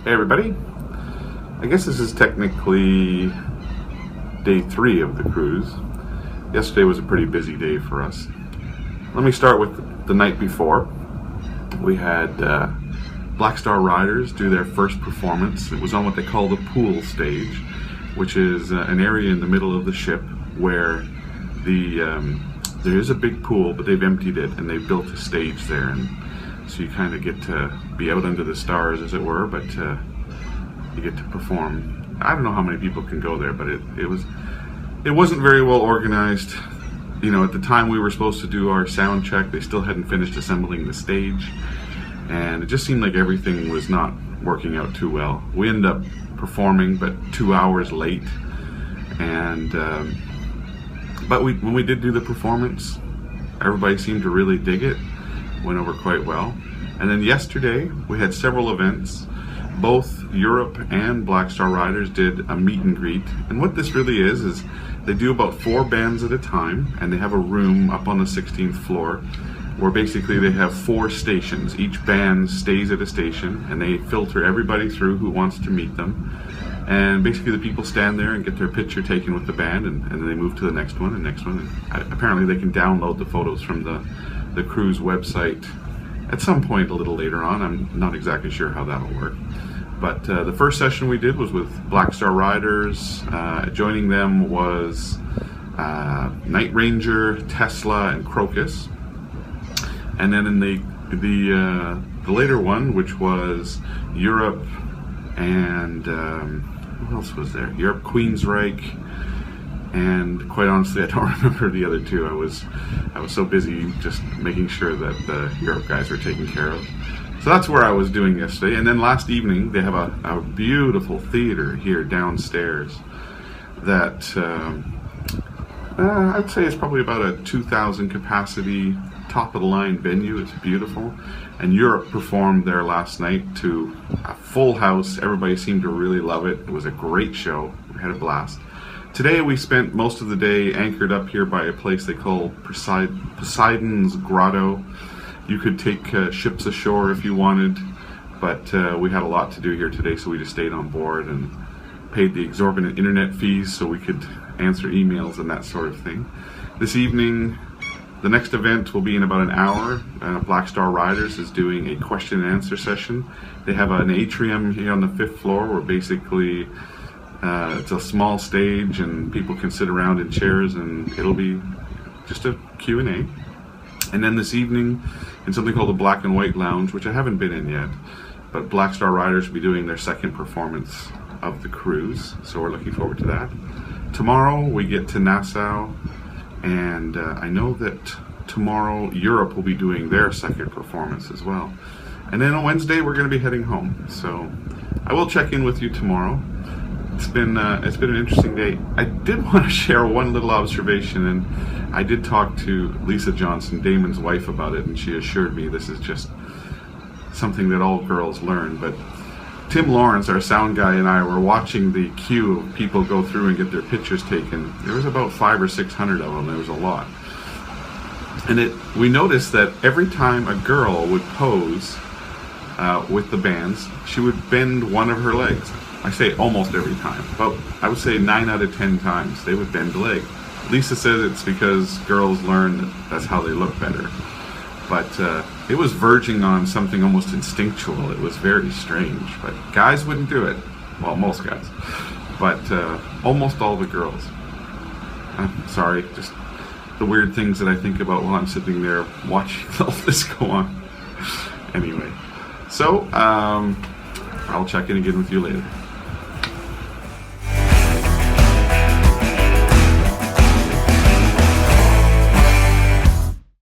Hey everybody, I guess this is technically day 3 of the cruise. Yesterday was a pretty busy day for us. Let me start with the night before. We had Black Star Riders do their first performance. It was on what they call the pool stage, which is an area in the middle of the ship where there is a big pool, but they've emptied it and they've built a stage there, and so you kind of get to be out under the stars, as it were, but you get to perform. I don't know how many people can go there, but it wasn't very well organized. You know, at the time we were supposed to do our sound check, they still hadn't finished assembling the stage, and it just seemed like everything was not working out too well. We ended up performing, but 2 hours late, and but when we did do the performance, everybody seemed to really dig it. Went over quite well. And then yesterday we had several events. Both Europe and Black Star Riders did a meet and greet, and what this really is they do about 4 bands at a time, and they have a room up on the 16th floor where basically they have 4 stations. Each band stays at a station, and they filter everybody through who wants to meet them, and basically the people stand there and get their picture taken with the band, and then they move to the next one and next one. And apparently they can download the photos from the cruise website at some point a little later on. I'm not exactly sure how that'll work. But the first session we did was with Black Star Riders. Joining them was Night Ranger, Tesla, and Crocus. And then in the later one, which was Europe and what else was there? Europe, Queensryche, and quite honestly, I don't remember the other 2. I was so busy just making sure that the Europe guys were taken care of. So that's where I was doing yesterday. And then last evening, they have a beautiful theater here downstairs that I'd say is probably about a 2,000 capacity, top of the line venue. It's beautiful. And Europe performed there last night to a full house. Everybody seemed to really love it. It was a great show. We had a blast. Today we spent most of the day anchored up here by a place they call Poseidon's Grotto. You could take ships ashore if you wanted, but we had a lot to do here today, so we just stayed on board and paid the exorbitant internet fees so we could answer emails and that sort of thing. This evening, the next event will be in about an hour. Black Star Riders is doing a question and answer session. They have an atrium here on the 5th floor where basically it's a small stage and people can sit around in chairs, and it'll be just a Q&A. And then this evening, in something called the Black and White Lounge, which I haven't been in yet, but Black Star Riders will be doing their second performance of the cruise, so we're looking forward to that. Tomorrow we get to Nassau, and I know that tomorrow Europe will be doing their second performance as well. And then on Wednesday we're going to be heading home, so I will check in with you tomorrow. It's been an interesting day. I did want to share one little observation, and I did talk to Lisa Johnson, Damon's wife, about it, and she assured me this is just something that all girls learn. But Tim Lawrence, our sound guy, and I were watching the queue of people go through and get their pictures taken. There was about 500 or 600 of them. There was a lot. And we noticed that every time a girl would pose with the bands, she would bend one of her legs. I say almost every time, but I would say 9 out of 10 times they would bend the leg. Lisa says it's because girls learn that's how they look better. But it was verging on something almost instinctual. It was very strange, but guys wouldn't do it. Well, most guys, but almost all the girls. I'm sorry, just the weird things that I think about while I'm sitting there watching all this go on. Anyway, so I'll check in again with you later.